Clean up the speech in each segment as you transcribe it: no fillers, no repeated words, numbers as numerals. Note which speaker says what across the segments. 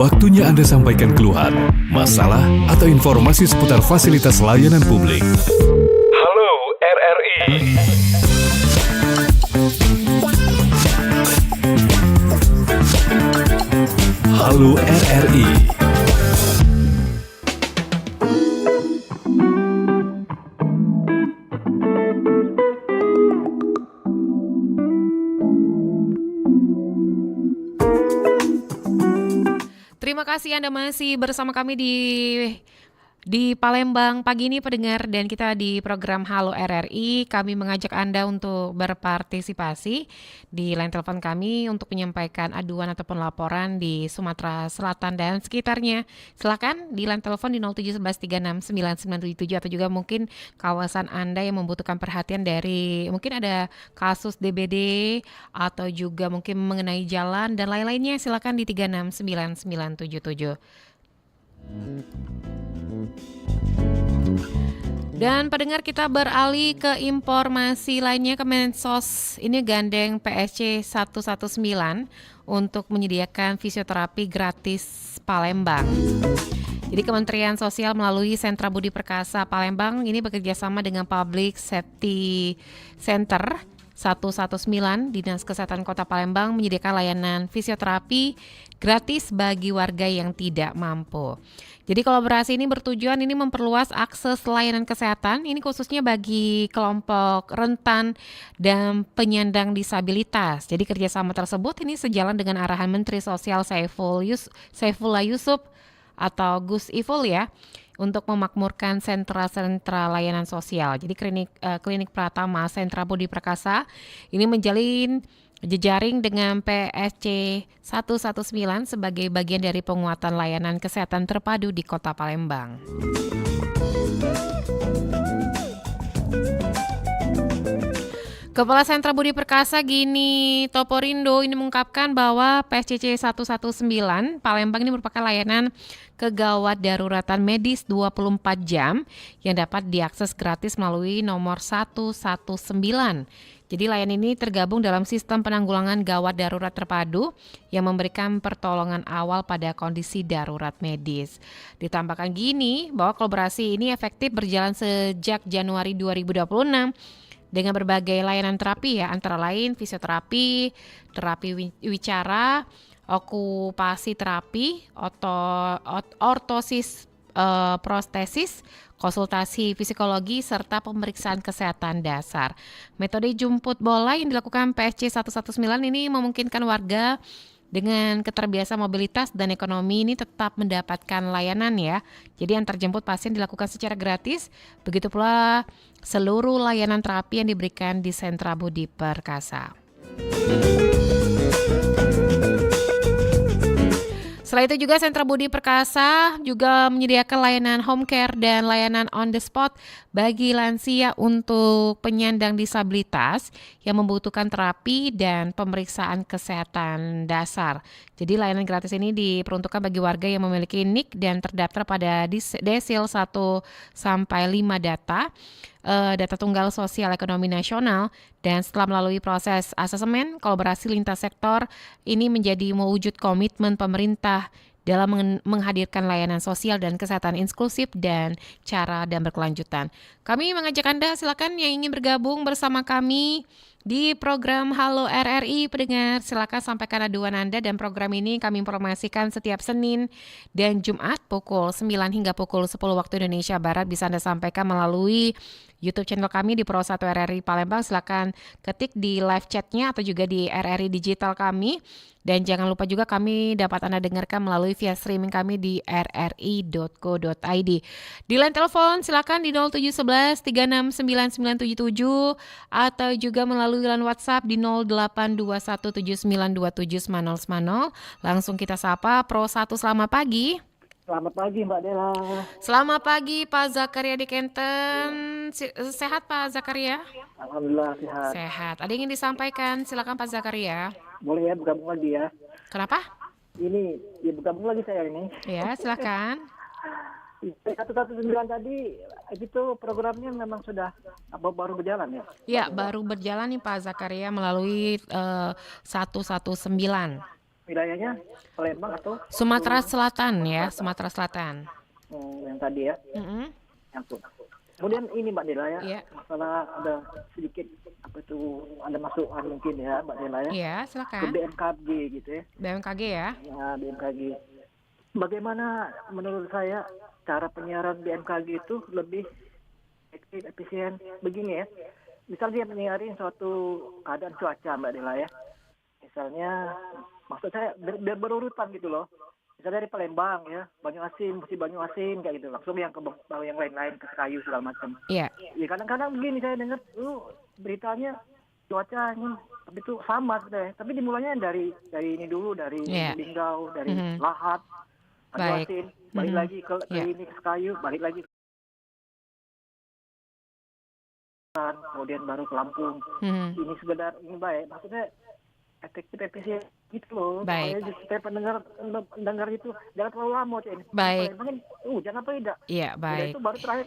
Speaker 1: Waktunya Anda sampaikan keluhan, masalah, atau informasi seputar fasilitas layanan publik. Halo RRI. Halo RRI.
Speaker 2: Terima kasih Anda masih bersama kami di Palembang pagi ini pendengar, dan kita di program Halo RRI. Kami mengajak Anda untuk berpartisipasi di line telepon kami untuk menyampaikan aduan ataupun laporan di Sumatera Selatan dan sekitarnya. Silakan di line telepon di 0711369977 atau juga mungkin kawasan Anda yang membutuhkan perhatian dari mungkin ada kasus DBD atau juga mungkin mengenai jalan dan lain-lainnya. Silakan di 369977. Dan pendengar, kita beralih ke informasi lainnya. Kemensos ini gandeng PSC 119 untuk menyediakan fisioterapi gratis Palembang. Jadi Kementerian Sosial melalui Sentra Budi Perkasa Palembang ini bekerja sama dengan Public Safety Center 119 Dinas Kesehatan Kota Palembang menyediakan layanan fisioterapi gratis bagi warga yang tidak mampu. Jadi kolaborasi ini bertujuan ini memperluas akses layanan kesehatan ini khususnya bagi kelompok rentan dan penyandang disabilitas. Jadi kerjasama tersebut ini sejalan dengan arahan Menteri Sosial Saifullah Yusuf atau Gus Ipul ya, untuk memakmurkan sentra-sentra layanan sosial. Jadi klinik Pratama Sentra Budi Perkasa ini menjalin jejaring dengan PSC 119 sebagai bagian dari penguatan layanan kesehatan terpadu di Kota Palembang. Kepala Sentra Budi Perkasa Gini Toporindo ini mengungkapkan bahwa PSCC 119 Palembang ini merupakan layanan kegawat daruratan medis 24 jam yang dapat diakses gratis melalui nomor 119. Jadi layanan ini tergabung dalam sistem penanggulangan gawat darurat terpadu yang memberikan pertolongan awal pada kondisi darurat medis. Ditambahkan gini bahwa kolaborasi ini efektif berjalan sejak Januari 2026 dengan berbagai layanan terapi ya, antara lain fisioterapi, terapi wicara, okupasi terapi, ortosis prostesis, konsultasi psikologi, serta pemeriksaan kesehatan dasar. Metode jemput bola yang dilakukan PSC 119 ini memungkinkan warga dengan keterbiasaan mobilitas dan ekonomi ini tetap mendapatkan layanan ya. Jadi antar jemput pasien dilakukan secara gratis, begitu pula seluruh layanan terapi yang diberikan di Sentra Budi Perkasa. Selain itu juga Sentra Budi Perkasa juga menyediakan layanan home care dan layanan on the spot bagi lansia untuk penyandang disabilitas yang membutuhkan terapi dan pemeriksaan kesehatan dasar. Jadi layanan gratis ini diperuntukkan bagi warga yang memiliki NIK dan terdaftar pada Desil 1 sampai 5 data tunggal sosial ekonomi nasional, dan setelah melalui proses asesmen kolaborasi lintas sektor ini menjadi mewujud komitmen pemerintah dalam menghadirkan layanan sosial dan kesehatan inklusif dan cara dan berkelanjutan. Kami mengajak Anda silakan yang ingin bergabung bersama kami di program Halo RRI. Pendengar, silakan sampaikan aduan Anda, dan program ini kami informasikan setiap Senin dan Jumat pukul 9 hingga pukul 10 waktu Indonesia Barat. Bisa Anda sampaikan melalui YouTube channel kami di Pro 1 RRI Palembang. Silakan ketik di live chatnya atau juga di RRI digital kami. Dan jangan lupa juga kami dapat Anda dengarkan melalui via streaming kami di rri.co.id. Di line telepon silakan di 0711 369977 atau juga melalui line WhatsApp di 082179271010. Langsung kita sapa Pro 1, selamat pagi.
Speaker 3: Selamat pagi Mbak Dela.
Speaker 2: Selamat pagi Pak Zakaria di Kenten. Sehat Pak Zakaria?
Speaker 3: Alhamdulillah sehat.
Speaker 2: Sehat. Ada yang ingin disampaikan? Silakan Pak Zakaria.
Speaker 3: Boleh ya bergabung lagi ya?
Speaker 2: Kenapa?
Speaker 3: Ini ya bergabung lagi saya ini.
Speaker 2: Ya, silakan.
Speaker 3: 119 tadi itu programnya memang sudah baru berjalan ya?
Speaker 2: Ya, baru berjalan nih Pak Zakaria melalui 119.
Speaker 3: wilayahnya Palembang atau
Speaker 2: Sumatera Selatan ya, Sumatera Selatan.
Speaker 3: yang tadi ya.
Speaker 2: Mm-mm.
Speaker 3: Yang tuh. Kemudian ini Mbak Dela ya,
Speaker 2: Iya.
Speaker 3: masalah ada sedikit ada masukan mungkin ya Mbak Dela ya,
Speaker 2: Iya,
Speaker 3: ke
Speaker 2: silakan.
Speaker 3: BMKG gitu ya.
Speaker 2: BMKG ya.
Speaker 3: Ya, BMKG. Bagaimana menurut saya cara penyiaran BMKG itu lebih efektif, efisien begini ya. Misalnya dia menyiarin suatu keadaan cuaca Mbak Dela ya. Misalnya, maksud saya biar berurutan gitu loh. Misalnya dari Palembang ya, Banyuasin, mesti Banyuasin kayak gitu. Langsung yang ke yang lain-lain ke kayu segala macam.
Speaker 2: Iya.
Speaker 3: Ya kadang-kadang begini saya dengar, beritanya cuaca ini, tapi itu sama sebenarnya. Tapi dimulainya dari ini dulu, dari
Speaker 2: Iya.
Speaker 3: Linggau, dari
Speaker 2: Mhm.
Speaker 3: Lahat,
Speaker 2: Baik.
Speaker 3: Banyuasin, balik
Speaker 2: Mhm.
Speaker 3: lagi ke
Speaker 2: Iya.
Speaker 3: ini ke kayu, balik lagi kemudian baru ke Lampung.
Speaker 2: Mhm.
Speaker 3: Ini sekedar ini baik, maksudnya efektif efisien gitu loh.
Speaker 2: Baik.
Speaker 3: Supaya pendengar itu jangan terlalu lama ini.
Speaker 2: Baik.
Speaker 3: Mungkin hujan apa tidak?
Speaker 2: Iya,
Speaker 3: Udah
Speaker 2: baik.
Speaker 3: itu baru terakhir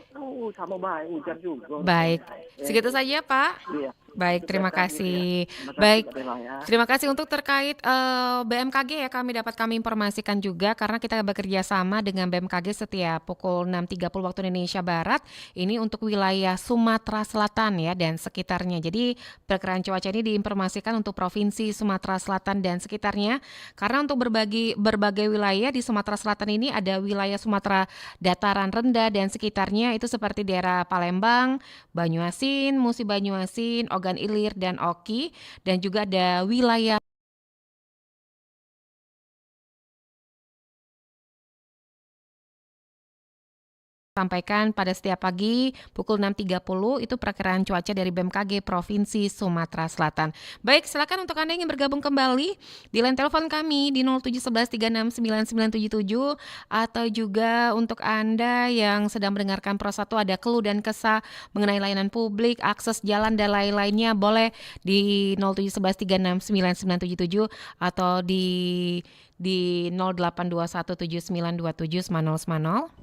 Speaker 3: sama baik hujan juga.
Speaker 2: Baik.
Speaker 3: Ya,
Speaker 2: Segitu saja, Pak.
Speaker 3: iya.
Speaker 2: Baik,
Speaker 3: Itu
Speaker 2: terima
Speaker 3: tadi,
Speaker 2: kasih.
Speaker 3: ya. Terima kasih,
Speaker 2: Baik,
Speaker 3: Mbak Dela, ya.
Speaker 2: terima kasih untuk terkait BMKG ya, kami informasikan juga karena kita bekerja sama dengan BMKG setiap pukul 6.30 waktu Indonesia Barat. Ini untuk wilayah Sumatera Selatan ya dan sekitarnya. Jadi perkiraan cuaca ini diinformasikan untuk Provinsi Sumatera Selatan dan sekitarnya. Karena untuk berbagai wilayah di Sumatera Selatan ini ada wilayah Sumatera dataran rendah dan sekitarnya itu seperti daerah Palembang, Banyuasin, Musi Banyuasin, Ogan Ilir dan Oki, dan juga ada wilayah sampaikan pada setiap pagi pukul 6.30 itu perkiraan cuaca dari BMKG Provinsi Sumatera Selatan. Baik, silakan untuk Anda yang ingin bergabung kembali di line telepon kami di 0711369977 atau juga untuk Anda yang sedang mendengarkan Pro 1 ada keluh dan kesah mengenai layanan publik, akses jalan dan lain-lainnya boleh di 0711369977 atau di 0821792790.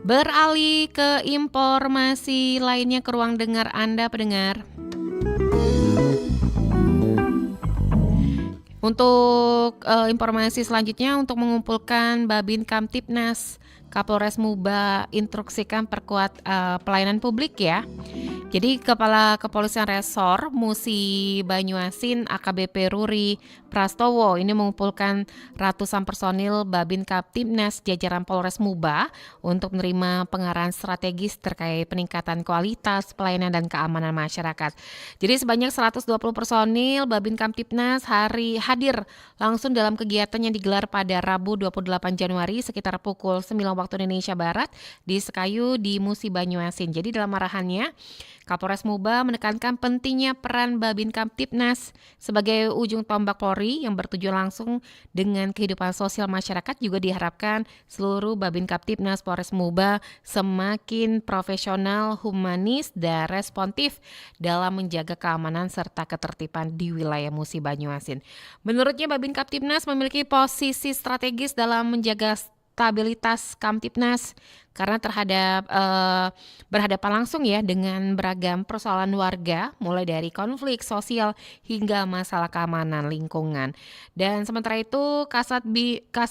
Speaker 2: Beralih ke informasi lainnya ke ruang dengar Anda pendengar. Untuk informasi selanjutnya untuk mengumpulkan Babin Kamtibnas, Kapolres Muba instruksikan perkuat pelayanan publik ya. Jadi Kepala Kepolisian Resor Musi Banyuasin AKBP Ruri Prastowo ini mengumpulkan ratusan personil Babin Kamtibnas jajaran Polres Muba untuk menerima pengarahan strategis terkait peningkatan kualitas pelayanan dan keamanan masyarakat. Jadi sebanyak 120 personil Babin Kamtibnas hadir langsung dalam kegiatan yang digelar pada Rabu 28 Januari sekitar pukul 9 waktu Indonesia Barat di Sekayu di Musi Banyuasin. Jadi dalam arahannya Kapolres Muba menekankan pentingnya peran Babin Kamtibnas sebagai ujung tombak Polri yang bertujuan langsung dengan kehidupan sosial masyarakat. Juga diharapkan seluruh Babin Kamtibnas Polres Muba semakin profesional, humanis, dan responsif dalam menjaga keamanan serta ketertiban di wilayah Musi Banyuasin. Menurutnya Babin Kamtibnas memiliki posisi strategis dalam menjaga stabilitas Kamtibnas karena berhadapan langsung ya dengan beragam persoalan warga mulai dari konflik sosial hingga masalah keamanan lingkungan. Dan sementara itu Kasat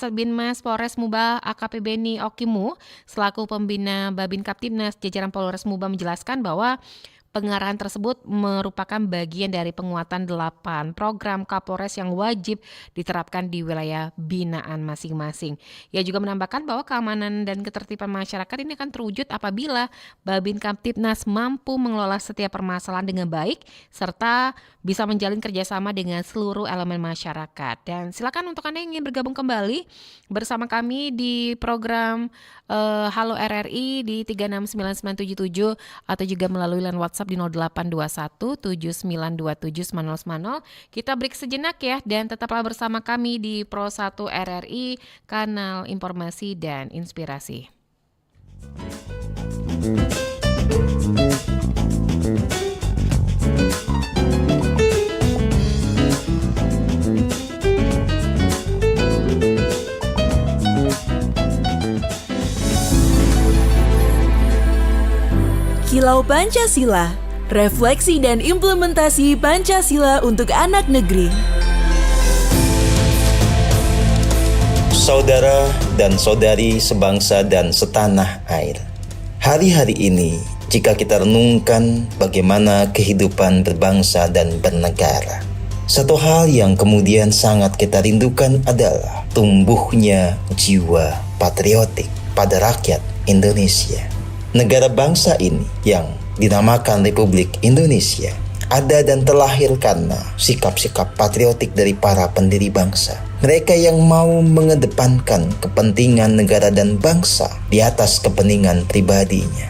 Speaker 2: Binmas Polres Muba AKP Beni Okimu selaku pembina Babin Kamtibnas jajaran Polres Muba menjelaskan bahwa pengarahan tersebut merupakan bagian dari penguatan 8 program Kapolres yang wajib diterapkan di wilayah binaan masing-masing. Ia juga menambahkan bahwa keamanan dan ketertiban masyarakat ini akan terwujud apabila Babin Kamtibnas mampu mengelola setiap permasalahan dengan baik serta bisa menjalin kerjasama dengan seluruh elemen masyarakat. Dan silakan untuk Anda yang ingin bergabung kembali bersama kami di program Halo RRI di 369977 atau juga melalui line WhatsApp di 0821792790. Kita break sejenak ya dan tetaplah bersama kami di Pro 1 RRI, kanal informasi dan inspirasi.
Speaker 4: Kilau Pancasila, Refleksi dan implementasi Pancasila untuk anak negeri.
Speaker 5: Saudara dan saudari sebangsa dan setanah air. Hari-hari ini, jika kita renungkan bagaimana kehidupan berbangsa dan bernegara, satu hal yang kemudian sangat kita rindukan adalah tumbuhnya jiwa patriotik pada rakyat Indonesia. Negara bangsa ini yang dinamakan Republik Indonesia ada dan terlahir karena sikap-sikap patriotik dari para pendiri bangsa. Mereka yang mau mengedepankan kepentingan negara dan bangsa di atas kepentingan pribadinya.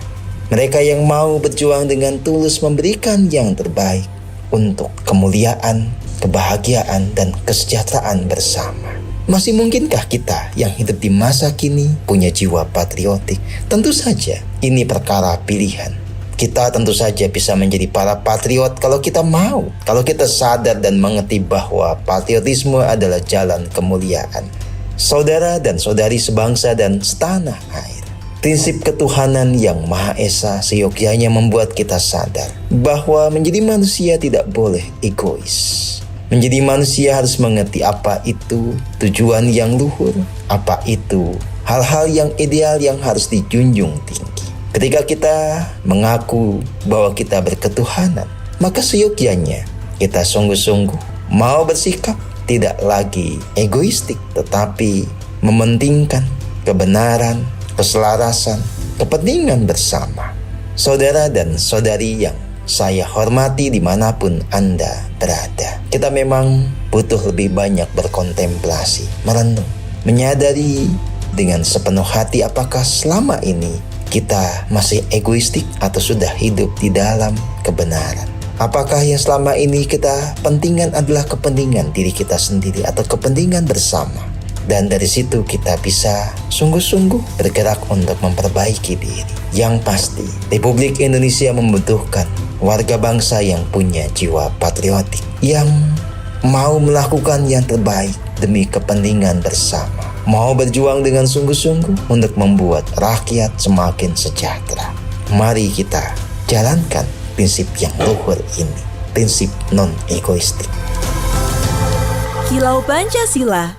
Speaker 5: Mereka yang mau berjuang dengan tulus memberikan yang terbaik untuk kemuliaan, kebahagiaan, dan kesejahteraan bersama. Masih mungkinkah kita yang hidup di masa kini punya jiwa patriotik? Tentu saja ini perkara pilihan. Kita tentu saja bisa menjadi para patriot kalau kita mau, kalau kita sadar dan mengerti bahwa patriotisme adalah jalan kemuliaan. Saudara dan saudari sebangsa dan setanah air, prinsip ketuhanan yang Maha Esa seyogyanya membuat kita sadar bahwa menjadi manusia tidak boleh egois. Menjadi manusia harus mengerti apa itu tujuan yang luhur, apa itu hal-hal yang ideal yang harus dijunjung tinggi. Ketika kita mengaku bahwa kita berketuhanan, maka seyogyanya kita sungguh-sungguh mau bersikap tidak lagi egoistik, tetapi mementingkan kebenaran, keselarasan, kepentingan bersama. Saudara dan saudari yang saya hormati dimanapun Anda berada, kita memang butuh lebih banyak berkontemplasi, merenung, menyadari dengan sepenuh hati apakah selama ini kita masih egoistik atau sudah hidup di dalam kebenaran. Apakah yang selama ini kita pentingkan adalah kepentingan diri kita sendiri atau kepentingan bersama? Dan dari situ kita bisa sungguh-sungguh bergerak untuk memperbaiki diri. Yang pasti, Republik Indonesia membutuhkan warga bangsa yang punya jiwa patriotik, yang mau melakukan yang terbaik demi kepentingan bersama, mau berjuang dengan sungguh-sungguh untuk membuat rakyat semakin sejahtera. Mari kita jalankan prinsip yang luhur ini, prinsip non-egoistik.
Speaker 4: Kilau Pancasila.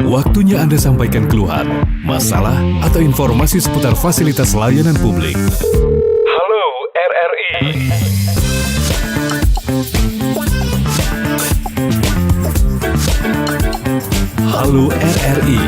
Speaker 1: Waktunya Anda sampaikan keluhan, masalah, atau informasi seputar fasilitas layanan publik. Halo RRI. Halo RRI.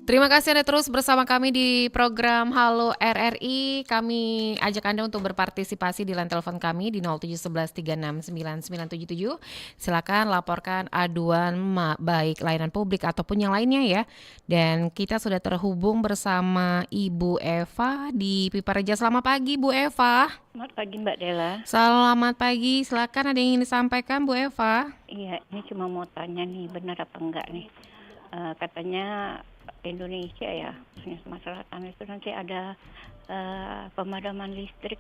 Speaker 2: Terima kasih Anda terus bersama kami di program Halo RRI. Kami ajak Anda untuk berpartisipasi di line telepon kami di 0711369977. Silakan laporkan aduan baik layanan publik ataupun yang lainnya ya. Dan kita sudah terhubung bersama Ibu Eva di Pipareja. Selamat pagi Bu Eva.
Speaker 6: Selamat pagi Mbak Dela.
Speaker 2: Selamat pagi. Silakan, ada yang ingin disampaikan Bu Eva?
Speaker 6: Iya, ini cuma mau tanya nih, benar apa enggak nih? Katanya Indonesia ya, khususnya Sumatera Selatan itu nanti ada pemadaman listrik,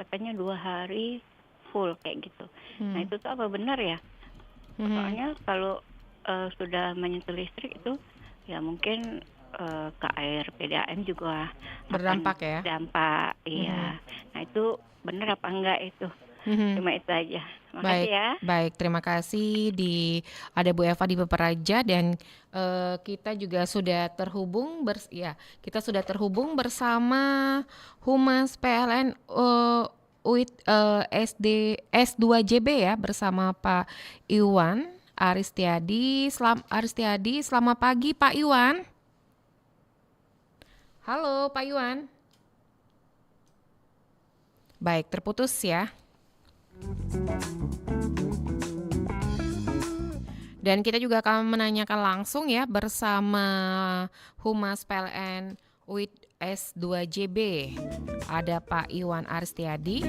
Speaker 6: katanya 2 hari full kayak gitu. Nah itu tuh apa benar ya? Soalnya kalau sudah menyentuh listrik itu ya mungkin ke air PDAM juga
Speaker 2: berdampak ya?
Speaker 6: Dampak, iya. Nah itu benar apa enggak itu? Cuma itu aja. Makasih ya.
Speaker 2: Baik, terima kasih ada Bu Eva di Peperaja dan kita juga sudah terhubung bersama Humas PLN UIT S2JB ya, bersama Pak Iwan Aristiadi. Selamat pagi Pak Iwan. Halo Pak Iwan. Baik, terputus ya. Dan kita juga akan menanyakan langsung ya bersama Humas PLN UIT S2JB. Ada Pak Iwan Aristiadi.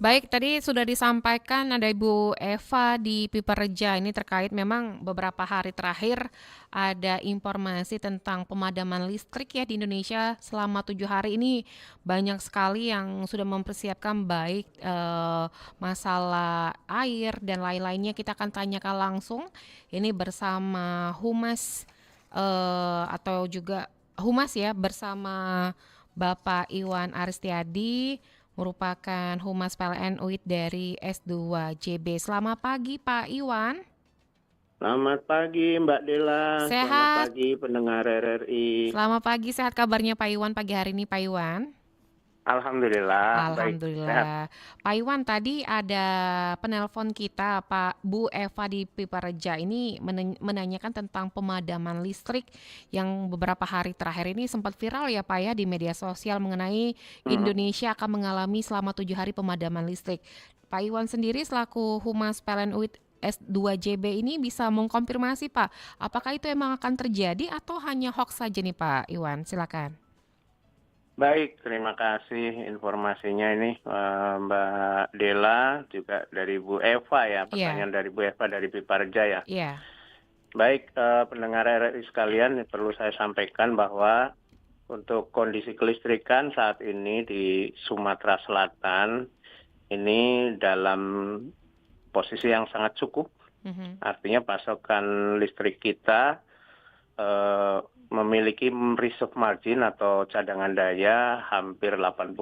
Speaker 2: Baik, tadi sudah disampaikan ada Ibu Eva di Piperja ini terkait memang beberapa hari terakhir ada informasi tentang pemadaman listrik ya di Indonesia selama 7 hari ini banyak sekali yang sudah mempersiapkan baik masalah air dan lain-lainnya. Kita akan tanyakan langsung ini bersama Humas atau juga Humas ya bersama Bapak Iwan Aristiadi merupakan Humas PLN UIT dari S2JB. Selamat pagi Pak Iwan.
Speaker 7: Selamat pagi Mbak Dela, selamat
Speaker 2: Sehat.
Speaker 7: pagi pendengar RRI.
Speaker 2: Selamat pagi, sehat kabarnya Pak Iwan pagi hari ini Pak Iwan?
Speaker 7: Alhamdulillah, baik, sehat.
Speaker 2: Alhamdulillah. Pak Iwan, tadi ada penelpon kita Pak Bu Eva di Piperja ini menanyakan tentang pemadaman listrik yang beberapa hari terakhir ini sempat viral ya Pak ya di media sosial mengenai Indonesia akan mengalami selama 7 hari pemadaman listrik. Pak Iwan sendiri selaku Humas PLN UIT S2JB ini bisa mengkonfirmasi Pak, apakah itu emang akan terjadi atau hanya hoax saja nih Pak Iwan? Silakan.
Speaker 7: Baik, terima kasih informasinya ini Mbak Dela, juga dari Bu Eva ya, pertanyaan dari Bu Eva dari Piperja ya.
Speaker 2: Iya.
Speaker 7: Baik, pendengar RRI sekalian, perlu saya sampaikan bahwa untuk kondisi kelistrikan saat ini di Sumatera Selatan ini dalam posisi yang sangat cukup. Artinya pasokan listrik kita memiliki reserve margin atau cadangan daya hampir 80%.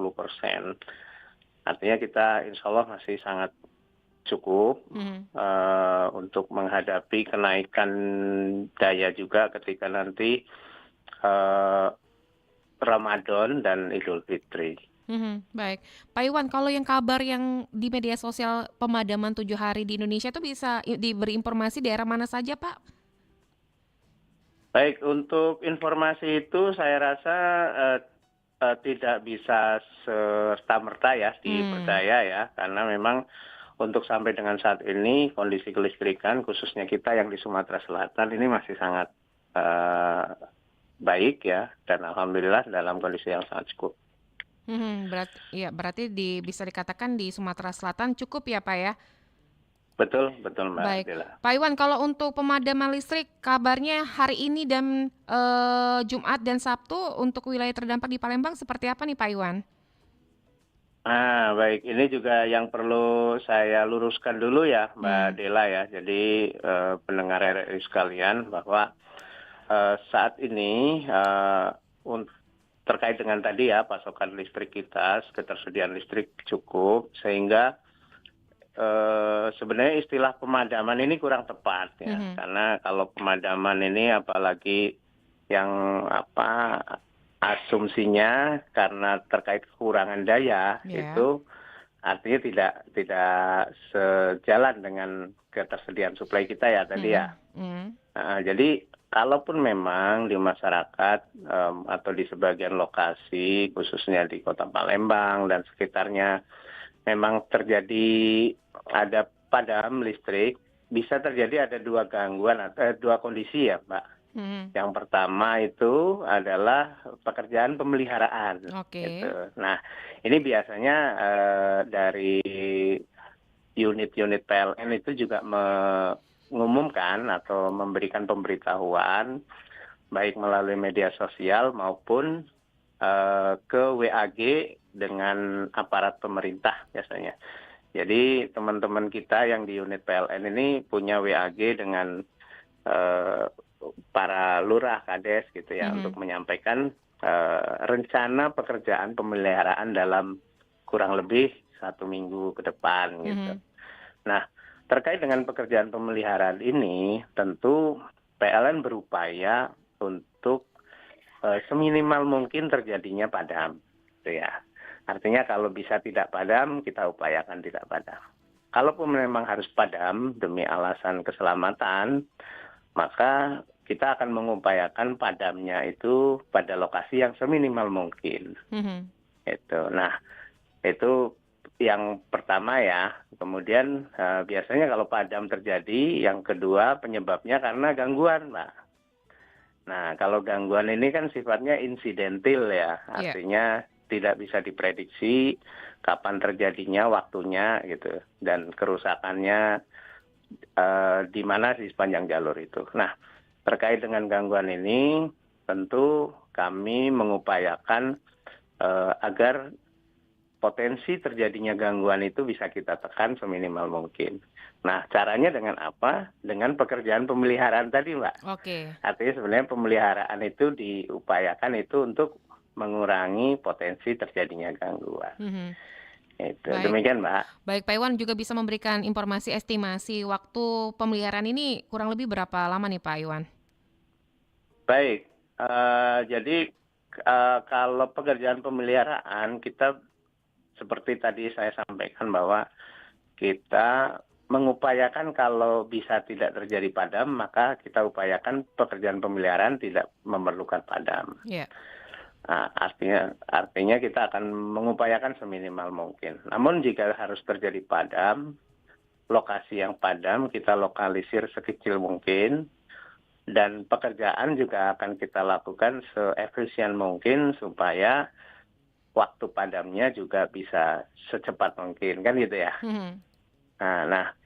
Speaker 7: Artinya kita insya Allah masih sangat cukup untuk menghadapi kenaikan daya juga ketika nanti Ramadan dan Idul Fitri.
Speaker 2: Baik, Pak Iwan, kalau yang kabar yang di media sosial pemadaman 7 hari di Indonesia itu bisa diberi informasi daerah mana saja Pak?
Speaker 7: Baik, untuk informasi itu saya rasa tidak bisa serta-merta ya dipercaya ya, karena memang untuk sampai dengan saat ini kondisi kelistrikan khususnya kita yang di Sumatera Selatan ini masih sangat baik ya, dan alhamdulillah dalam kondisi yang sangat cukup.
Speaker 2: Berarti bisa dikatakan di Sumatera Selatan cukup ya Pak ya?
Speaker 7: Betul Mbak
Speaker 2: Baik,
Speaker 7: Dela.
Speaker 2: Pak Iwan, kalau untuk pemadaman listrik kabarnya hari ini dan Jumat dan Sabtu untuk wilayah terdampak di Palembang seperti apa nih Pak Iwan?
Speaker 7: Baik, ini juga yang perlu saya luruskan dulu ya Mbak Dela ya. Jadi pendengar RRI sekalian bahwa saat ini terkait dengan tadi ya pasokan listrik kita, ketersediaan listrik cukup sehingga sebenarnya istilah pemadaman ini kurang tepat ya, karena kalau pemadaman ini apalagi yang asumsinya karena terkait kekurangan daya itu artinya tidak sejalan dengan ketersediaan suplai kita ya tadi ya. Jadi kalaupun memang di masyarakat atau di sebagian lokasi khususnya di Kota Palembang dan sekitarnya memang terjadi ada padam listrik, bisa terjadi ada dua gangguan atau dua kondisi ya Mbak. Yang pertama itu adalah pekerjaan pemeliharaan. Gitu. Nah ini biasanya dari unit-unit PLN itu juga mengumumkan atau memberikan pemberitahuan baik melalui media sosial maupun ke WAG dengan aparat pemerintah biasanya. Jadi teman-teman kita yang di unit PLN ini punya WAG dengan para lurah kades gitu ya untuk menyampaikan rencana pekerjaan pemeliharaan dalam kurang lebih 1 minggu ke depan gitu. Nah terkait dengan pekerjaan pemeliharaan ini tentu PLN berupaya untuk seminimal mungkin terjadinya padam, gitu ya. Artinya kalau bisa tidak padam, kita upayakan tidak padam. Kalaupun memang harus padam demi alasan keselamatan, maka kita akan mengupayakan padamnya itu pada lokasi yang seminimal mungkin. Nah, itu yang pertama ya. Kemudian biasanya kalau padam terjadi, yang kedua penyebabnya karena gangguan, Mbak. Nah, kalau gangguan ini kan sifatnya insidentil ya, artinya tidak bisa diprediksi kapan terjadinya, waktunya gitu, dan kerusakannya di mana di sepanjang jalur itu. Nah, terkait dengan gangguan ini, tentu kami mengupayakan agar potensi terjadinya gangguan itu bisa kita tekan seminimal mungkin. Nah, caranya dengan apa? Dengan pekerjaan pemeliharaan tadi, Mbak.
Speaker 2: Oke.
Speaker 7: Artinya sebenarnya pemeliharaan itu diupayakan itu untuk mengurangi potensi terjadinya gangguan. Itu.
Speaker 2: Baik.
Speaker 7: Demikian, Mbak.
Speaker 2: Baik, Pak Iwan juga bisa memberikan informasi estimasi waktu pemeliharaan ini kurang lebih berapa lama nih Pak Iwan?
Speaker 7: Baik, jadi kalau pekerjaan pemeliharaan kita seperti tadi saya sampaikan bahwa kita mengupayakan kalau bisa tidak terjadi padam, maka kita upayakan pekerjaan pemeliharaan tidak memerlukan padam.
Speaker 2: Yeah.
Speaker 7: Nah, artinya kita akan mengupayakan seminimal mungkin. Namun jika harus terjadi padam, lokasi yang padam kita lokalisir sekecil mungkin, dan pekerjaan juga akan kita lakukan seefisien mungkin supaya waktu padamnya juga bisa secepat mungkin, kan gitu ya. Nah,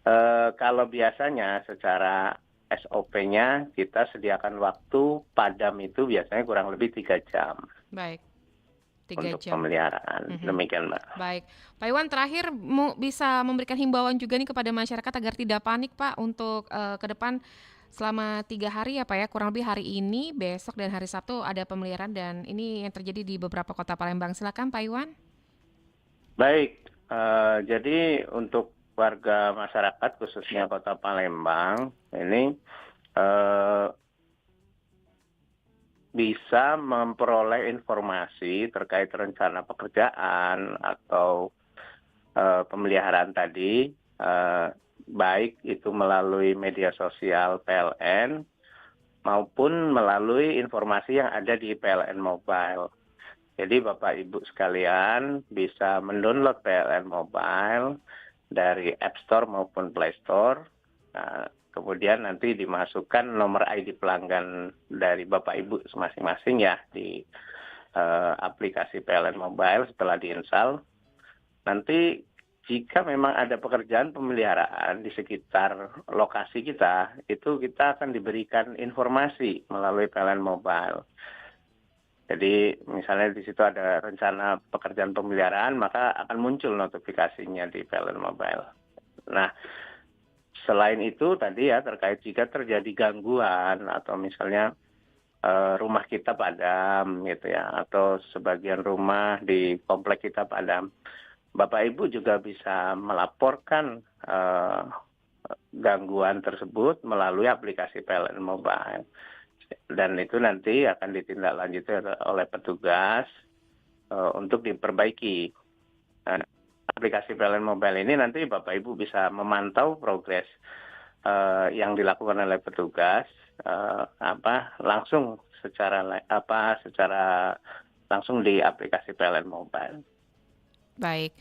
Speaker 7: kalau biasanya secara SOP-nya kita sediakan waktu padam itu biasanya kurang lebih 3 jam.
Speaker 2: Baik, 3
Speaker 7: untuk
Speaker 2: jam.
Speaker 7: pemeliharaan. Demikian, Mbak.
Speaker 2: Baik, Pak Iwan terakhir bisa memberikan himbauan juga nih kepada masyarakat agar tidak panik Pak untuk ke depan selama 3 hari ya Pak ya, kurang lebih hari ini, besok dan hari Sabtu ada pemeliharaan dan ini yang terjadi di beberapa kota Palembang. Silakan Pak Iwan.
Speaker 7: Baik, jadi untuk warga masyarakat khususnya kota Palembang ini bisa memperoleh informasi terkait rencana pekerjaan atau pemeliharaan tadi, baik itu melalui media sosial PLN maupun melalui informasi yang ada di PLN Mobile. Jadi Bapak Ibu sekalian bisa mendownload PLN Mobile dari App Store maupun Play Store. Kemudian nanti dimasukkan nomor ID pelanggan dari Bapak Ibu masing-masing ya di aplikasi PLN Mobile setelah diinstal. Nanti jika memang ada pekerjaan pemeliharaan di sekitar lokasi kita, itu kita akan diberikan informasi melalui PLN Mobile. Jadi misalnya di situ ada rencana pekerjaan pemeliharaan, maka akan muncul notifikasinya di PLN Mobile. Nah, selain itu tadi ya terkait jika terjadi gangguan atau misalnya rumah kita padam gitu ya, atau sebagian rumah di komplek kita padam, Bapak Ibu juga bisa melaporkan gangguan tersebut melalui aplikasi PLN Mobile. Dan itu nanti akan ditindaklanjuti oleh petugas untuk diperbaiki. Nah, aplikasi PLN Mobile ini nanti Bapak Ibu bisa memantau progres yang dilakukan oleh petugas langsung secara langsung di aplikasi PLN Mobile.
Speaker 2: Baik,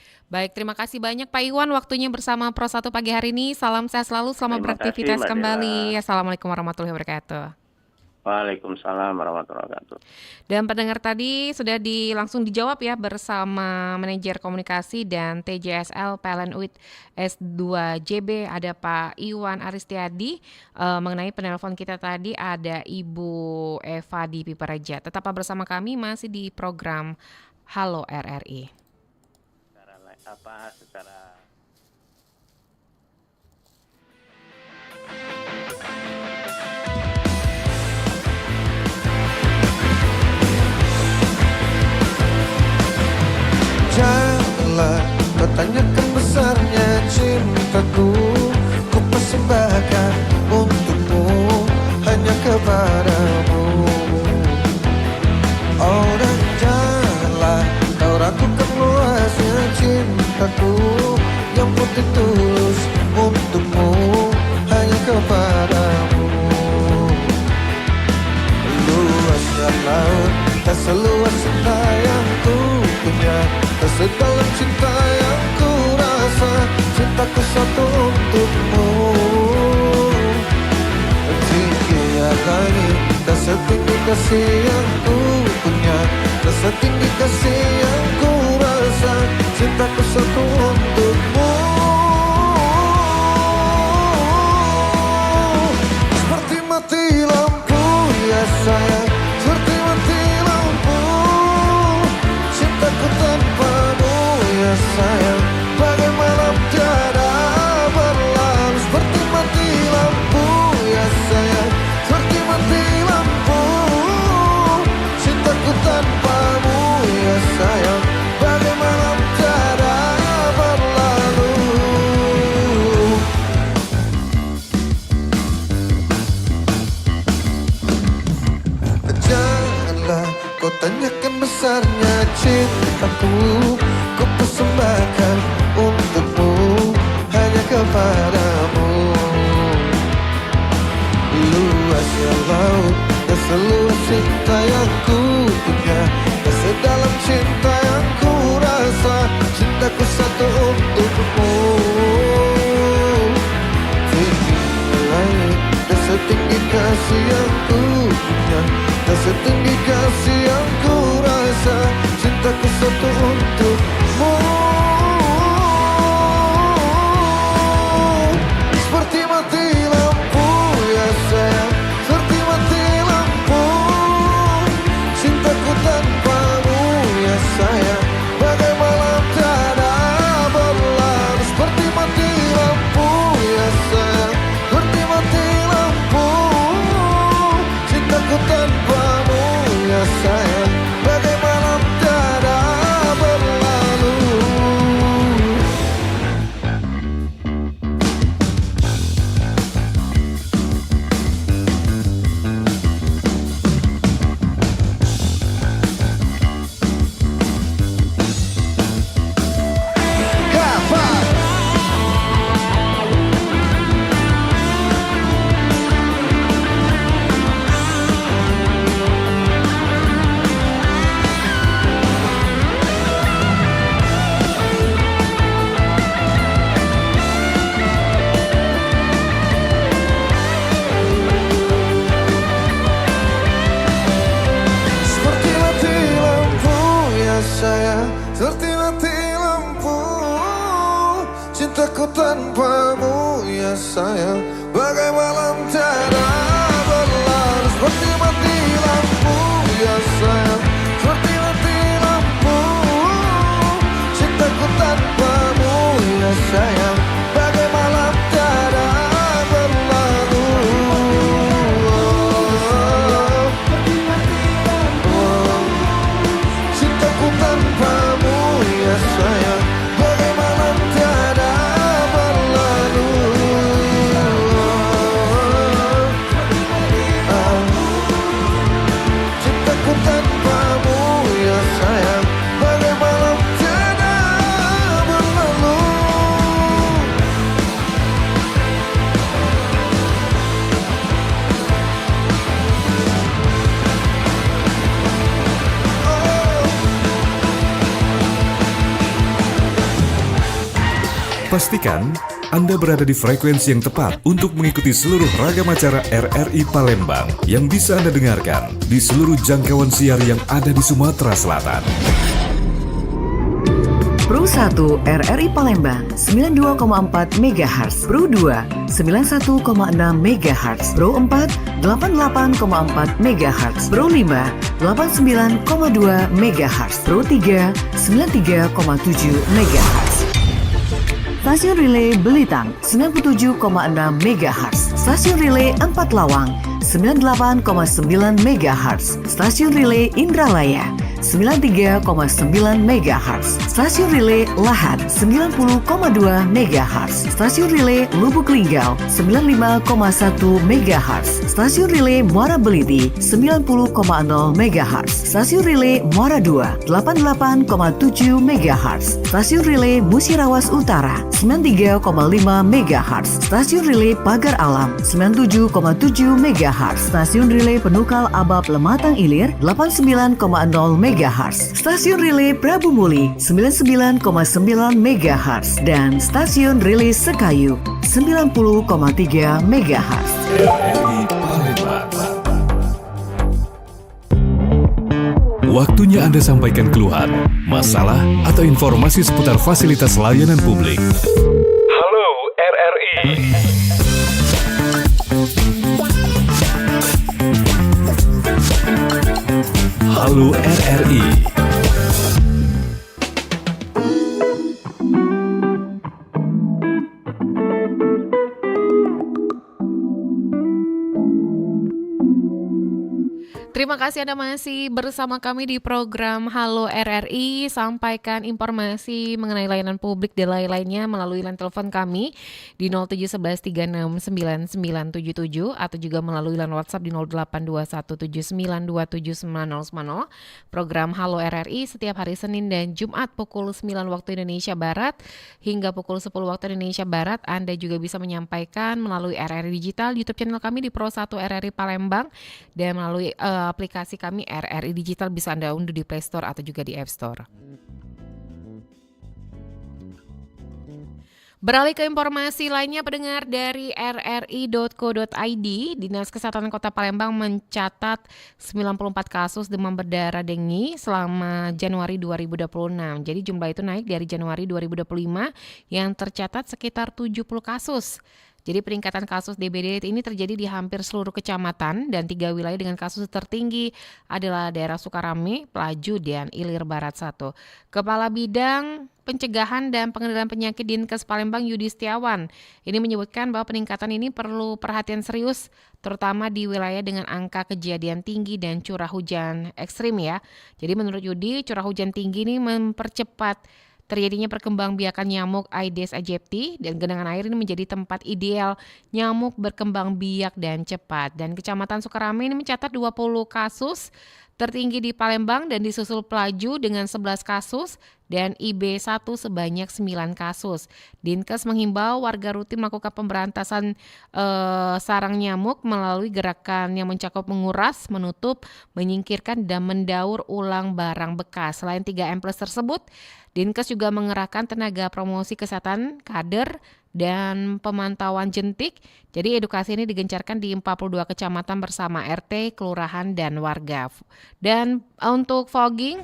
Speaker 2: terima kasih banyak Pak Iwan waktunya bersama Pro 1 pagi hari ini. Salam sehat selalu, selamat beraktivitas kembali. Assalamualaikum warahmatullahi wabarakatuh.
Speaker 7: Waalaikumsalam warahmatullahi wabarakatuh.
Speaker 2: Dan pendengar tadi sudah langsung dijawab ya bersama manajer komunikasi dan TJSL PLN UIT S2JB ada Pak Iwan Aristiadi. Mengenai penelpon kita tadi ada Ibu Eva di Pipereja. Tetaplah bersama kami masih di program Halo RRI.
Speaker 8: Janganlah kau tanyakan besarnya cintaku, ku persembahkan untukmu hanya kepadamu. Oh, dan janganlah kau ragukan luasnya cintaku yang putih tulus untukmu hanya kepadamu. Luasnya laut tak seluas cinta yang ku punya, tak sedalam cinta yang ku rasa, cintaku satu untukmu. Tingginya langit, tak setinggi kasih yang ku punya, tak setinggi kasih yang rasa, cintaku satu untukmu. Seperti mati lampu ya sayang, seperti mati lampu. Cintaku tanpamu ya sayang, bagai malam tiada berlalu. Seperti mati lampu ya sayang, seperti mati lampu. Cintaku tanpamu ya sayang, bagai malam tiada berlalu. Janganlah kau tanyakan besarnya cintaku, ku persembahkan untukmu, hanya kepadamu. Luasnya laut dan seluas cinta yang ku punya, dan sedalam cinta yang ku rasa, cintaku satu untukmu. Tinggi langit dan setinggi kasih yang ku punya, dan setinggi kasih yang ku rasa, cintaku satu untukmu. Seperti mati lampu ya sayang, seperti mati lampu. Cintaku tanpamu ya sayang, bagai malam tiada berlalu. Seperti mati lampu ya sayang, seperti mati lampu. Cintaku tanpamu ya sayang, bagai malam tiada berlalu. Kapan? Seperti mati lampu ya sayang, seperti mati lampu. Cintaku tanpamu ya sayang, bagai malam tiada berlalu. Seperti mati lampu ya sayang, seperti mati lampu. Cintaku tanpamu ya sayang, bagai malam tiada berlalu. Cintaku tanpamu ya sayang, bagai malam tiada berlalu. Cintaku tanpamu ya sayang, bagai malam tiada berlalu.
Speaker 1: Pastikan Anda berada di frekuensi yang tepat untuk mengikuti seluruh ragam acara RRI Palembang yang bisa Anda dengarkan di seluruh jangkauan siar yang ada di Sumatera Selatan.
Speaker 9: Pro 1 RRI Palembang 92,4 MHz, Pro 2 91,6 MHz, Pro 4 88,4 MHz, Pro 5 89,2 MHz, Pro 3 93,7 MHz. Stasiun Relay Belitang 97,6 MHz, Stasiun Relay 4 Lawang 98,9 MHz, Stasiun Relay Indralaya 93,9 MHz, Stasiun Relay Lahat 90,2 MHz, Stasiun Relay Lubuk Linggau 95,1 MHz, Stasiun Relay Muara Beliti 90,0 MHz, Stasiun Relay Muara 2 88,7 MHz, Stasiun Relay Musirawas Utara 93,5 MHz, Stasiun Relay Pagar Alam 97,7 MHz, Stasiun Relay Penukal Abab Lematang Ilir 89,0 MHz, Stasiun Relay Prabu Muli 99,9 MHz, dan Stasiun Relay Sekayu 90,3 MHz.
Speaker 1: Waktunya Anda sampaikan keluhan, masalah, atau informasi seputar fasilitas layanan publik. Halo RRI. Halo RRI.
Speaker 2: Terima kasih Anda masih bersama kami di program Halo RRI. Sampaikan informasi mengenai layanan publik dan lain-lainnya melalui line telepon kami di 0711369977 atau juga melalui line WhatsApp di 082179279090. Program Halo RRI setiap hari Senin dan Jumat pukul 9 waktu Indonesia Barat hingga pukul 10 waktu Indonesia Barat. Anda juga bisa menyampaikan melalui RRI Digital, YouTube channel kami di Pro 1 RRI Palembang, dan melalui aplikasi kami RRI Digital bisa Anda unduh di Play Store atau juga di App Store. Beralih ke informasi lainnya, pendengar, dari rri.co.id, Dinas Kesehatan Kota Palembang mencatat 94 kasus demam berdarah dengue selama Januari 2026. Jadi jumlah itu naik dari Januari 2025 yang tercatat sekitar 70 kasus. Jadi peningkatan kasus DBD ini terjadi di hampir seluruh kecamatan, dan 3 wilayah dengan kasus tertinggi adalah daerah Sukarame, Pelaju, dan Ilir Barat 1. Kepala Bidang Pencegahan dan Pengendalian Penyakit Dinkes Palembang Yudi Setiawan ini menyebutkan bahwa peningkatan ini perlu perhatian serius, terutama di wilayah dengan angka kejadian tinggi dan curah hujan ekstrim ya. Jadi menurut Yudi, curah hujan tinggi ini mempercepat terjadinya perkembangbiakan nyamuk Aedes aegypti, dan genangan air ini menjadi tempat ideal nyamuk berkembang biak dan cepat. Dan Kecamatan Sukarame ini mencatat 20 kasus tertinggi di Palembang, dan disusul Pelaju dengan 11 kasus dan IB1 sebanyak 9 kasus. Dinkes menghimbau warga rutin melakukan pemberantasan sarang nyamuk melalui gerakan yang mencakup menguras, menutup, menyingkirkan, dan mendaur ulang barang bekas. Selain 3M+ tersebut, Dinkes juga mengerahkan tenaga promosi kesehatan, kader, dan pemantauan jentik. Jadi edukasi ini digencarkan di 42 kecamatan bersama RT, kelurahan, dan warga. Dan untuk fogging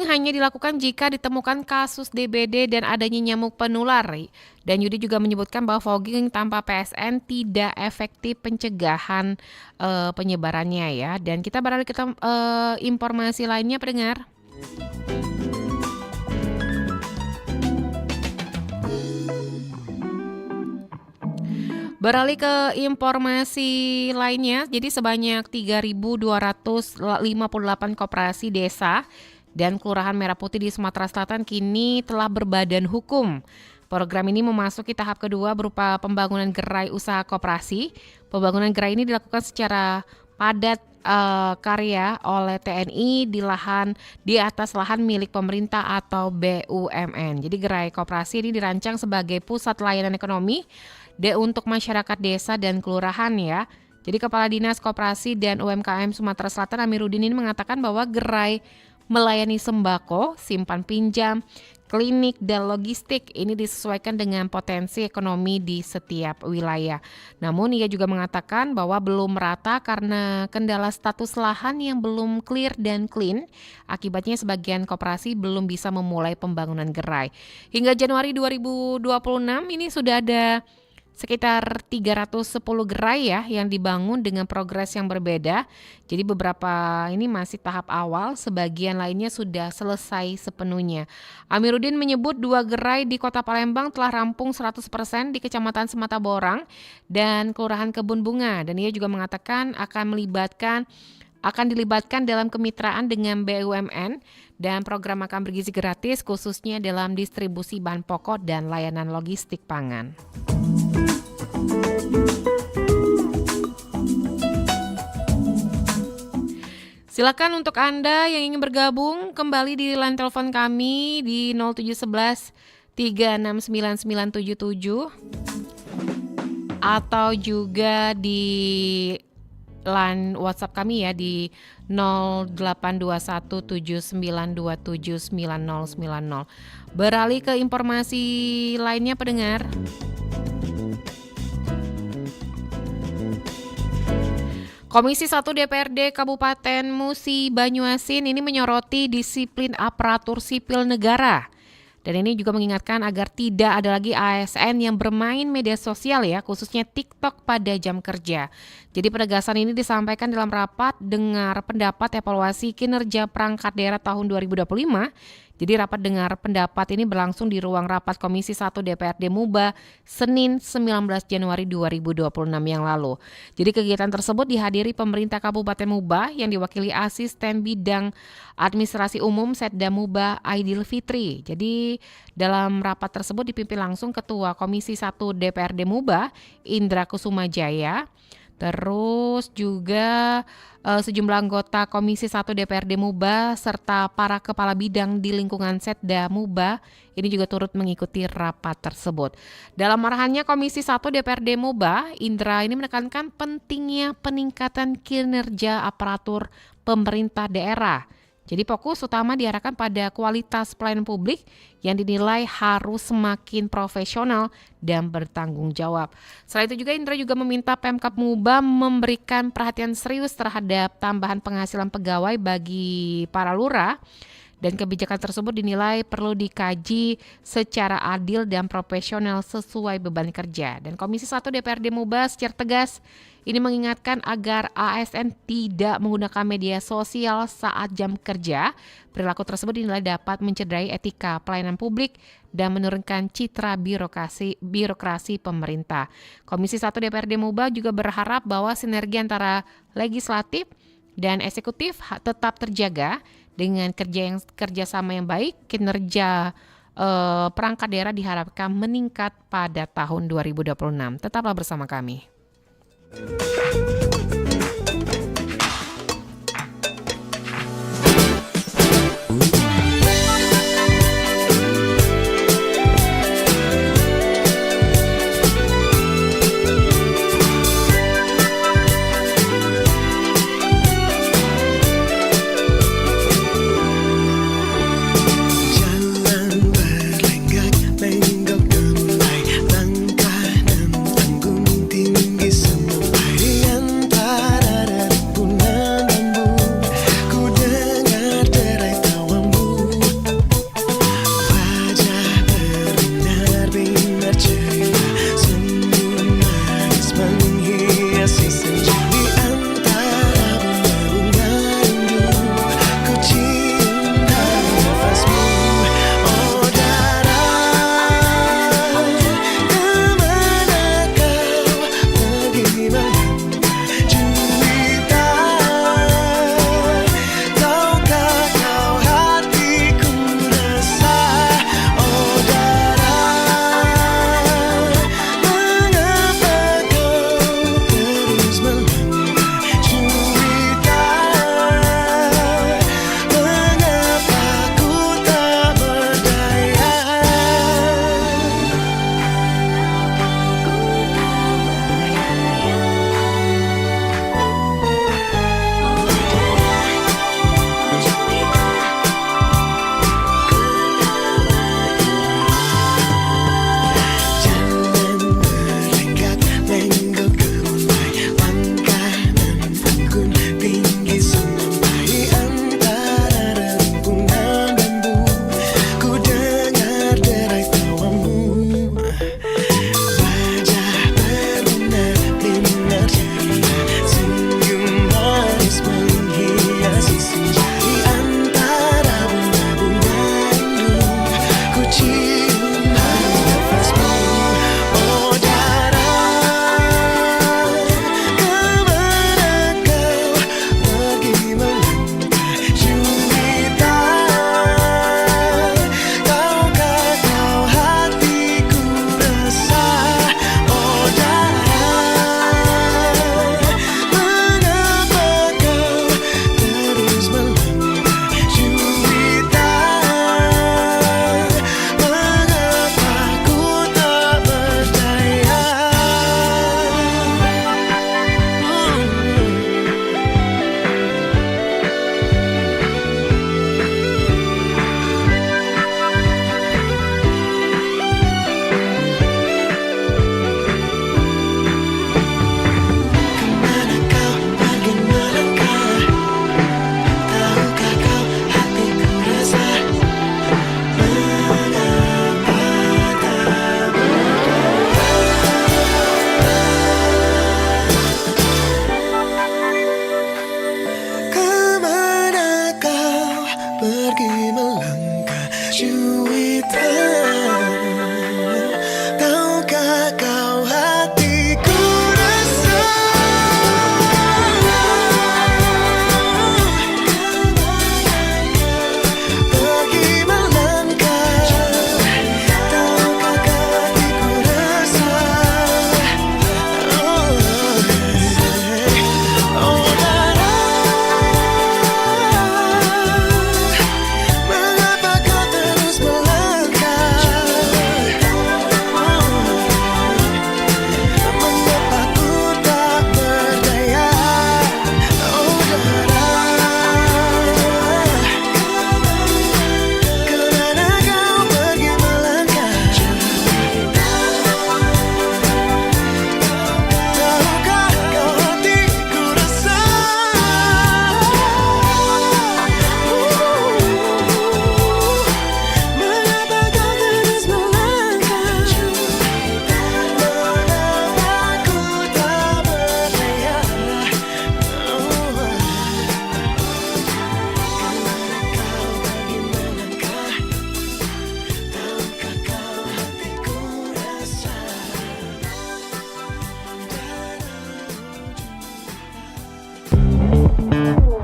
Speaker 2: hanya dilakukan jika ditemukan kasus DBD dan adanya nyamuk penular. Dan Yudi juga menyebutkan bahwa fogging tanpa PSN tidak efektif pencegahan penyebarannya ya. Dan kita beralih ke informasi lainnya, pendengar. Beralih ke informasi lainnya, jadi sebanyak 3.258 koperasi desa dan kelurahan Merah Putih di Sumatera Selatan kini telah berbadan hukum. Program ini memasuki tahap kedua berupa pembangunan gerai usaha koperasi. Pembangunan gerai ini dilakukan secara padat karya oleh TNI di atas lahan milik pemerintah atau BUMN. Jadi gerai koperasi ini dirancang sebagai pusat layanan ekonomi untuk masyarakat desa dan kelurahan ya. Jadi Kepala Dinas Koperasi dan UMKM Sumatera Selatan Amiruddin ini mengatakan bahwa gerai melayani sembako, simpan pinjam, klinik, dan logistik ini disesuaikan dengan potensi ekonomi di setiap wilayah. Namun ia juga mengatakan bahwa belum merata karena kendala status lahan yang belum clear dan clean. Akibatnya sebagian koperasi belum bisa memulai pembangunan gerai. Hingga Januari 2026 ini sudah ada sekitar 310 gerai ya yang dibangun dengan progres yang berbeda. Jadi beberapa ini masih tahap awal, sebagian lainnya sudah selesai sepenuhnya. Amiruddin menyebut 2 gerai di Kota Palembang telah rampung 100% di Kecamatan Semata Borang dan Kelurahan Kebun Bunga, dan ia juga mengatakan akan dilibatkan dalam kemitraan dengan BUMN dan program makan bergizi gratis khususnya dalam distribusi bahan pokok dan layanan logistik pangan. Silakan untuk Anda yang ingin bergabung kembali di line telepon kami di 0711 369977 atau juga di line WhatsApp kami ya di 082179279090. Beralih ke informasi lainnya, pendengar. Komisi 1 DPRD Kabupaten Musi Banyuasin ini menyoroti disiplin aparatur sipil negara. Dan ini juga mengingatkan agar tidak ada lagi ASN yang bermain media sosial ya, khususnya TikTok pada jam kerja. Jadi penegasan ini disampaikan dalam rapat dengar pendapat evaluasi kinerja perangkat daerah tahun 2025. Jadi rapat dengar pendapat ini berlangsung di ruang rapat Komisi 1 DPRD Muba Senin 19 Januari 2026 yang lalu. Jadi kegiatan tersebut dihadiri pemerintah Kabupaten Muba yang diwakili Asisten Bidang Administrasi Umum Setda Muba Aidil Fitri. Jadi dalam rapat tersebut dipimpin langsung Ketua Komisi 1 DPRD Muba Indra Kusuma Jaya. Terus juga sejumlah anggota Komisi 1 DPRD Muba serta para kepala bidang di lingkungan Setda Muba ini juga turut mengikuti rapat tersebut. Dalam arahannya Komisi 1 DPRD Muba, Indra ini menekankan pentingnya peningkatan kinerja aparatur pemerintah daerah. Jadi fokus utama diarahkan pada kualitas pelayanan publik yang dinilai harus semakin profesional dan bertanggung jawab. Selain itu juga Indra juga meminta Pemkab Muba memberikan perhatian serius terhadap tambahan penghasilan pegawai bagi para lurah. Dan kebijakan tersebut dinilai perlu dikaji secara adil dan profesional sesuai beban kerja. Dan Komisi 1 DPRD Muba secara tegas ini mengingatkan agar ASN tidak menggunakan media sosial saat jam kerja. Perilaku tersebut dinilai dapat mencederai etika pelayanan publik dan menurunkan citra birokrasi pemerintah. Komisi 1 DPRD Muba juga berharap bahwa sinergi antara legislatif dan eksekutif tetap terjaga. Dengan kerjasama yang baik, kinerja perangkat daerah diharapkan meningkat pada tahun 2026. Tetaplah bersama kami.
Speaker 8: Langkah dan tanggung tinggi semua.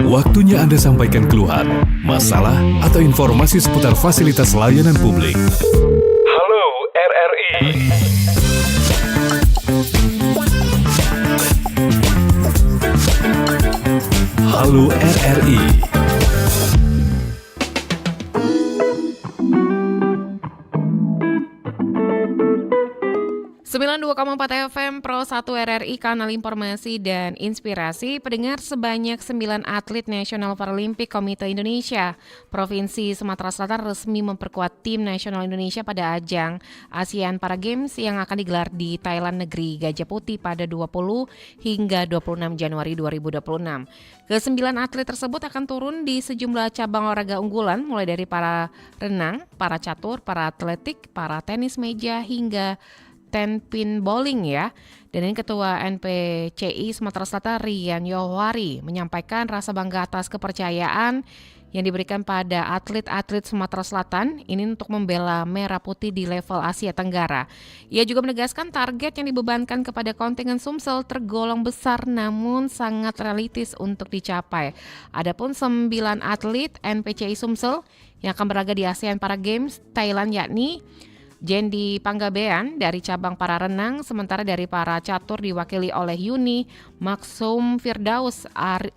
Speaker 1: Waktunya Anda sampaikan keluhan, masalah, atau informasi seputar fasilitas layanan publik. Halo RRI. Halo RRI.
Speaker 2: 92,4 FM Pro 1 RRI, kanal informasi dan inspirasi. Pendengar, sebanyak 9 atlet Nasional Paralimpik Komite Indonesia Provinsi Sumatera Selatan resmi memperkuat tim nasional Indonesia pada ajang ASEAN Para Games yang akan digelar di Thailand, negeri Gajah Putih pada 20 hingga 26 Januari 2026. Ke-9 atlet tersebut akan turun di sejumlah cabang olahraga unggulan, mulai dari para renang, para catur, para atletik, para tenis meja, hingga 10 pin bowling ya. Dan ini Ketua NPCI Sumatera Selatan Rian Johari menyampaikan rasa bangga atas kepercayaan yang diberikan pada atlet-atlet Sumatera Selatan ini untuk membela merah putih di level Asia Tenggara. Ia juga menegaskan target yang dibebankan kepada kontingen Sumsel tergolong besar namun sangat realistis untuk dicapai. Adapun 9 atlet NPCI Sumsel yang akan berlaga di ASEAN Para Games Thailand yakni Jendi Panggabean dari cabang para renang, sementara dari para catur diwakili oleh Yuni, Maksum Firdaus,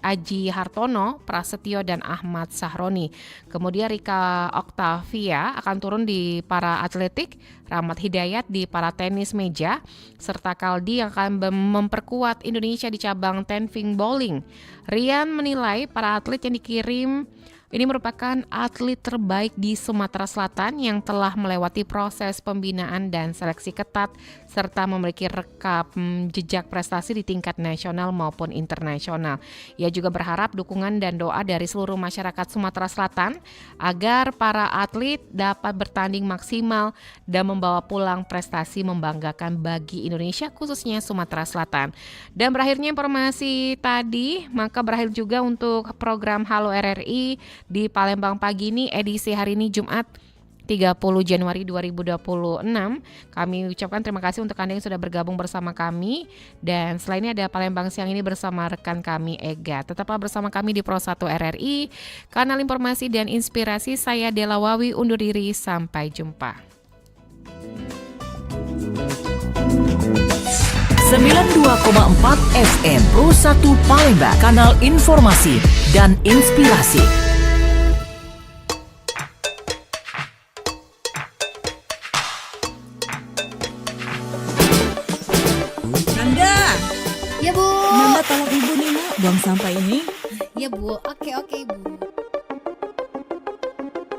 Speaker 2: Aji Hartono, Prasetyo, dan Ahmad Sahroni. Kemudian Rika Oktavia akan turun di para atletik, Rahmat Hidayat di para tenis meja, serta Kaldi yang akan memperkuat Indonesia di cabang 10 pin bowling. Rian menilai para atlet yang dikirim ini merupakan atlet terbaik di Sumatera Selatan yang telah melewati proses pembinaan dan seleksi ketat serta memiliki rekam jejak prestasi di tingkat nasional maupun internasional. Ia juga berharap dukungan dan doa dari seluruh masyarakat Sumatera Selatan agar para atlet dapat bertanding maksimal dan membawa pulang prestasi membanggakan bagi Indonesia, khususnya Sumatera Selatan. Dan berakhirnya informasi tadi, maka berakhir juga untuk program Halo RRI di Palembang pagi ini, edisi hari ini Jumat 30 Januari 2026. Kami ucapkan terima kasih untuk Anda yang sudah bergabung bersama kami. Dan setelah ini ada Palembang siang ini bersama rekan kami Ega. Tetaplah bersama kami di Pro 1 RRI, kanal informasi dan inspirasi. Saya Dela Wawi undur diri, sampai jumpa.
Speaker 4: 92,4 FM Pro 1 Palembang, kanal informasi dan inspirasi.
Speaker 10: Ya Bu.
Speaker 4: Nanda tolong Ibu nih, buang sampah ini.
Speaker 10: Ya Bu, oke Bu.